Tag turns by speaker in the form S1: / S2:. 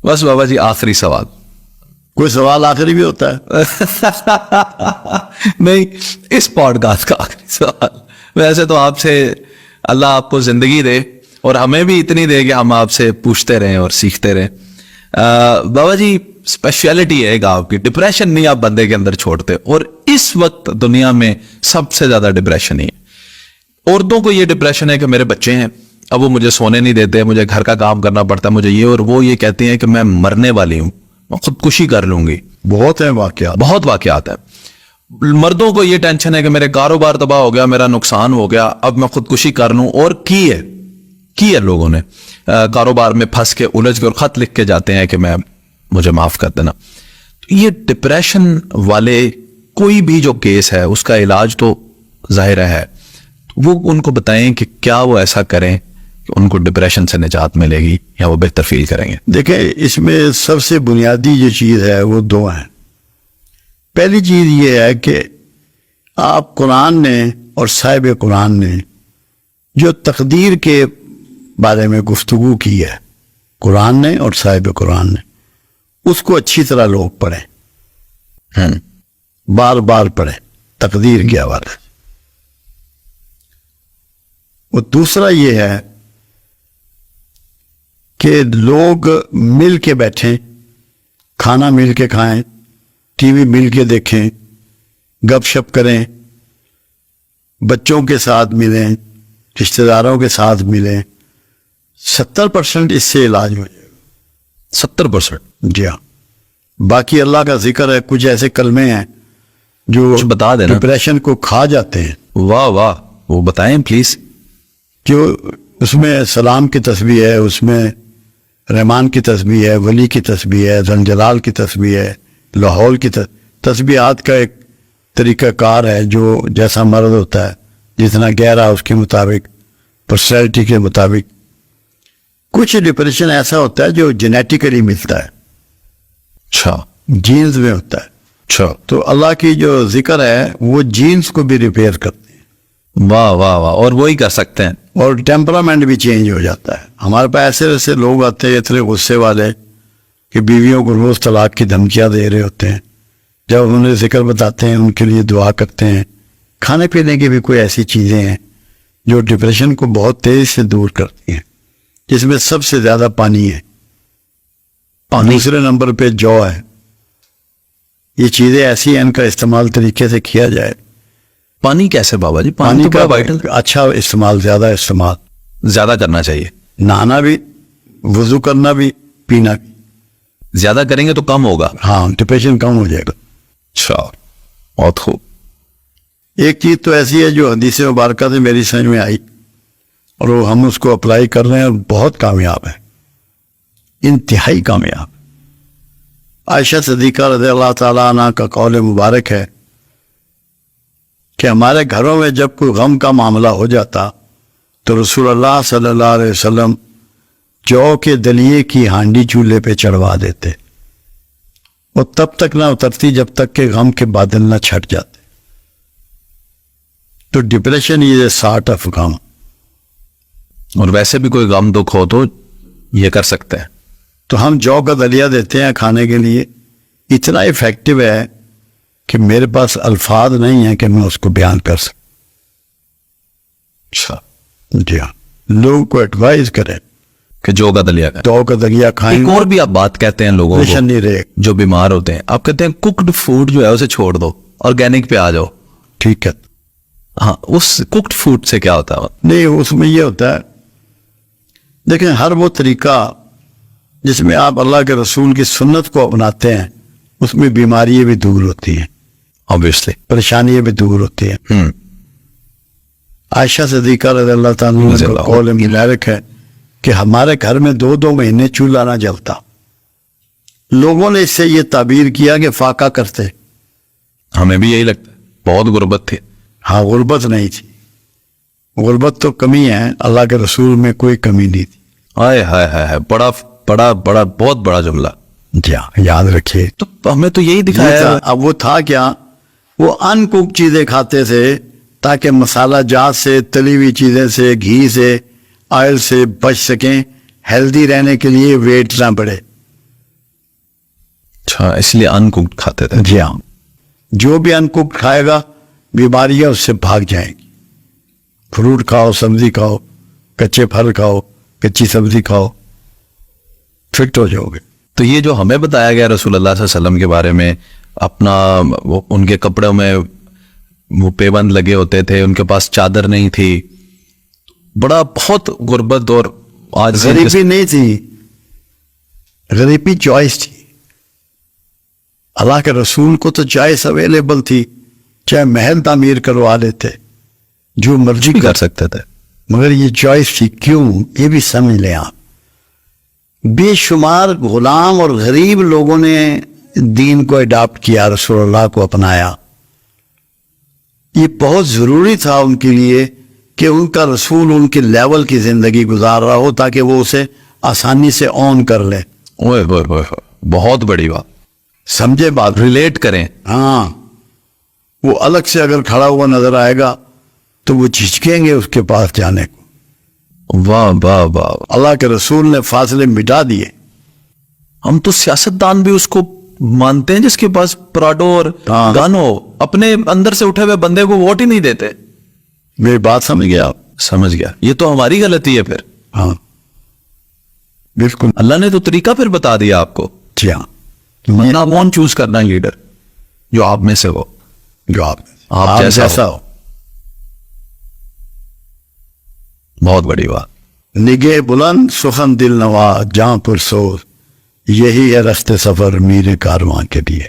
S1: بس بابا جی آخری سوال.
S2: کوئی سوال آخری بھی ہوتا ہے؟
S1: نہیں، اس پوڈ کاسٹ کا آخری سوال. ویسے تو آپ سے اللہ آپ کو زندگی دے اور ہمیں بھی اتنی دے کہ ہم آپ سے پوچھتے رہیں اور سیکھتے رہیں. بابا جی اسپیشلٹی ہے ایک آپ کی، ڈپریشن نہیں آپ بندے کے اندر چھوڑتے، اور اس وقت دنیا میں سب سے زیادہ ڈپریشن ہی ہے. عورتوں کو یہ ڈپریشن ہے کہ میرے بچے ہیں، اب وہ مجھے سونے نہیں دیتے، مجھے گھر کا کام کرنا پڑتا ہے، مجھے یہ، اور وہ یہ کہتی ہیں کہ میں مرنے والی ہوں، میں خودکشی کر لوں گی.
S2: بہت ہیں واقعات،
S1: بہت واقعات ہیں. مردوں کو یہ ٹینشن ہے کہ میرے کاروبار تباہ ہو گیا، میرا نقصان ہو گیا، اب میں خودکشی کر لوں. اور کی ہے لوگوں نے کاروبار میں پھنس کے الجھ کے اور خط لکھ کے جاتے ہیں کہ مجھے معاف کر دینا. یہ ڈپریشن والے کوئی بھی جو کیس ہے اس کا علاج تو ظاہر ہے، وہ ان کو بتائیں کہ کیا وہ ایسا کریں کہ ان کو ڈپریشن سے نجات ملے گی یا وہ بہتر فیل کریں گے.
S2: دیکھیں اس میں سب سے بنیادی جو چیز ہے وہ دو ہیں. پہلی چیز یہ ہے کہ آپ قرآن نے اور صاحب قرآن نے جو تقدیر کے بارے میں گفتگو کی ہے، قرآن نے اور صاحب قرآن نے، اس کو اچھی طرح لوگ پڑھیں، بار بار پڑھیں تقدیر کے حوالے سے. اور دوسرا یہ ہے کہ لوگ مل کے بیٹھیں، کھانا مل کے کھائیں، ٹی وی مل کے دیکھیں، گپ شپ کریں، بچوں کے ساتھ ملیں، رشتہ داروں کے ساتھ ملیں. 70% اس سے علاج ہو جائے گا.
S1: 70%؟
S2: جی ہاں. باقی اللہ کا ذکر ہے، کچھ ایسے کلمے ہیں جو
S1: بتا دینا
S2: ڈپریشن کو کھا جاتے ہیں.
S1: واہ واہ، وہ بتائیں پلیز.
S2: جو اس میں سلام کی تسبیح ہے، اس میں رحمان کی تسبیح ہے، ولی کی تسبیح ہے، ذوالجلال کی تسبیح ہے، لاہور کی تسبیحات کا ایک طریقہ کار ہے جو جیسا مرض ہوتا ہے، جتنا گہرا اس کے مطابق، پرسنالٹی کے مطابق. کچھ ڈپریشن ایسا ہوتا ہے جو جینیٹیکلی ملتا ہے،
S1: اچھا،
S2: جینز میں ہوتا ہے.
S1: اچھا،
S2: تو اللہ کی جو ذکر ہے وہ جینز کو بھی ریپیئر کرتے ہیں.
S1: واہ واہ واہ، اور وہی کر سکتے ہیں.
S2: اور ٹیمپرامنٹ بھی چینج ہو جاتا ہے. ہمارے پاس ایسے ایسے لوگ آتے ہیں اتنے غصے والے کہ بیویوں کو روز طلاق کی دھمکیاں دے رہے ہوتے ہیں. جب انہیں ذکر بتاتے ہیں، ان کے لیے دعا کرتے ہیں. کھانے پینے کی بھی کوئی ایسی چیزیں ہیں جو ڈپریشن کو بہت تیزی سے دور کرتی ہیں، جس میں سب سے زیادہ پانی ہے. دوسرے نمبر پہ جو ہے. یہ چیزیں ایسی ہیں، ان کا استعمال طریقے سے کیا جائے.
S1: پانی کیسے بابا جی؟
S2: پانی
S1: تو
S2: کا
S1: بڑا وائٹل،
S2: اچھا استعمال، زیادہ استعمال،
S1: زیادہ کرنا چاہیے.
S2: نہانا بھی، وضو کرنا بھی، پینا بھی.
S1: زیادہ کریں گے تو کم ہوگا.
S2: ہاں، ڈپریشن کم ہو جائے گا.
S1: اچھا، بہت خوب.
S2: ایک چیز تو ایسی ہے جو حدیث مبارکہ سے میری سمجھ میں آئی اور وہ ہم اس کو اپلائی کر رہے ہیں اور بہت کامیاب ہے، انتہائی کامیاب. عائشہ صدیقہ رضی اللہ تعالیٰ عنہ کا قول مبارک ہے کہ ہمارے گھروں میں جب کوئی غم کا معاملہ ہو جاتا تو رسول اللہ صلی اللہ علیہ وسلم جو کے دلیے کی ہانڈی چولہے پہ چڑھوا دیتے، وہ تب تک نہ اترتی جب تک کہ غم کے بادل نہ چھٹ جاتے. تو ڈپریشن یہ سارٹ آف غم.
S1: اور ویسے بھی کوئی غم دکھ ہو تو یہ کر سکتے ہیں.
S2: تو ہم جو کا دلیہ دیتے ہیں کھانے کے لیے، اتنا افیکٹو ہے کہ میرے پاس الفاظ نہیں ہیں کہ میں اس کو بیان کر سکوں.
S1: اچھا،
S2: جی ہاں. لوگوں کو ایڈوائز کریں
S1: کہ جو کا دلیا کا.
S2: جو کا دلیہ کھائیں.
S1: ایک اور بھی آپ بات کہتے ہیں لوگوں کو
S2: نہیں رہے
S1: جو بیمار ہوتے ہیں، آپ کہتے ہیں کوکڈ فوڈ جو ہے اسے چھوڑ دو، آرگینک پہ آ جاؤ.
S2: ٹھیک ہے.
S1: ہاں، اس کوکڈ فوڈ سے کیا ہوتا ہے؟
S2: نہیں، اس میں یہ ہوتا ہے، دیکھیں ہر وہ طریقہ جس میں آپ اللہ کے رسول کی سنت کو اپناتے ہیں اس میں بیماریاں بھی دور ہوتی ہیں،
S1: obviously
S2: پریشانیاں بھی دور ہوتی ہیں. عائشہ صدیقہ رضی اللہ تعالیٰ کا قول مبارک ہے کہ ہمارے گھر میں 2 مہینے چولہا نہ جلتا. لوگوں نے اس سے یہ تعبیر کیا کہ فاقہ کرتے.
S1: ہمیں بھی یہی لگتا ہے، بہت غربت تھی.
S2: ہاں، غربت نہیں تھی. غربت تو کمی ہے، اللہ کے رسول میں کوئی کمی نہیں تھی.
S1: ہائے ہائے ہائے، بڑا بڑا بڑا بہت بڑا جملہ.
S2: جی ہاں، یاد رکھیے.
S1: تو ہمیں تو یہی دکھایا.
S2: اب وہ تھا کیا، وہ ان کوک چیزیں کھاتے تھے تاکہ مسالہ جات سے، تلی ہوئی چیزیں سے، گھی سے، آئل سے بچ سکیں، ہیلدی رہنے کے لیے ویٹ نہ بڑھے.
S1: اچھا اس لیے ان کوکڈ کھاتے تھے.
S2: جی ہاں, جو بھی ان کوکڈ کھائے گا بیماریاں اس سے بھاگ جائیں گی. فروٹ کھاؤ, سبزی کھاؤ, کچے پھل کھاؤ, کچی سبزی کھاؤ, فٹ ہو جاؤ گے.
S1: تو یہ جو ہمیں بتایا گیا رسول اللہ صلی اللہ علیہ وسلم کے بارے میں, اپنا ان کے کپڑوں میں وہ پیبند لگے ہوتے تھے, ان کے پاس چادر نہیں تھی, بڑا بہت غربت اور آج
S2: غریبی نہیں تھی, غریبی چوائس تھی. اللہ کے رسول کو تو چوائس اویلیبل تھی, چاہے محل تعمیر کروا لیتے, جو مرضی
S1: کر سکتے تھے,
S2: مگر یہ چوائس تھی. کیوں؟ یہ بھی سمجھ لیں آپ, بے شمار غلام اور غریب لوگوں نے دین کو اڈاپٹ کیا, رسول اللہ کو اپنایا. یہ بہت ضروری تھا ان کے لیے کہ ان کا رسول ان کے لیول کی زندگی گزار رہا ہو تاکہ وہ اسے آسانی سے آن کر لیں.
S1: اوئے ہوئے ہوئے ہوئے, بہت بڑی بات,
S2: سمجھے بات؟
S1: ریلیٹ کریں.
S2: ہاں, وہ الگ سے اگر کھڑا ہوا نظر آئے گا تو وہ جھجکیں گے اس کے پاس جانے کو.
S1: واہ واہ واہ,
S2: اللہ کے رسول نے فاصلے مٹا دیے.
S1: ہم تو سیاستدان بھی اس کو مانتے ہیں جس کے پاس پراڈو اور
S2: ہاں.
S1: گن ہو, اپنے اندر سے اٹھے ہوئے بندے کو ووٹ ہی نہیں دیتے.
S2: میری بات سمجھ گیا آپ؟
S1: سمجھ گیا, یہ تو ہماری غلطی ہے پھر.
S2: ہاں بالکل.
S1: اللہ نے تو طریقہ پھر بتا دیا آپ کو,
S2: جی ہاں,
S1: ورنہ کون چوز کرنا ہے لیڈر جو آپ میں سے ہو,
S2: جو آپ
S1: آپ جیسا
S2: ہو.
S1: بہت بڑی بات.
S2: نگہ بلند سخن دل نوا جہاں پر سوز, یہی ہے رست سفر میر کارواں کے لیے.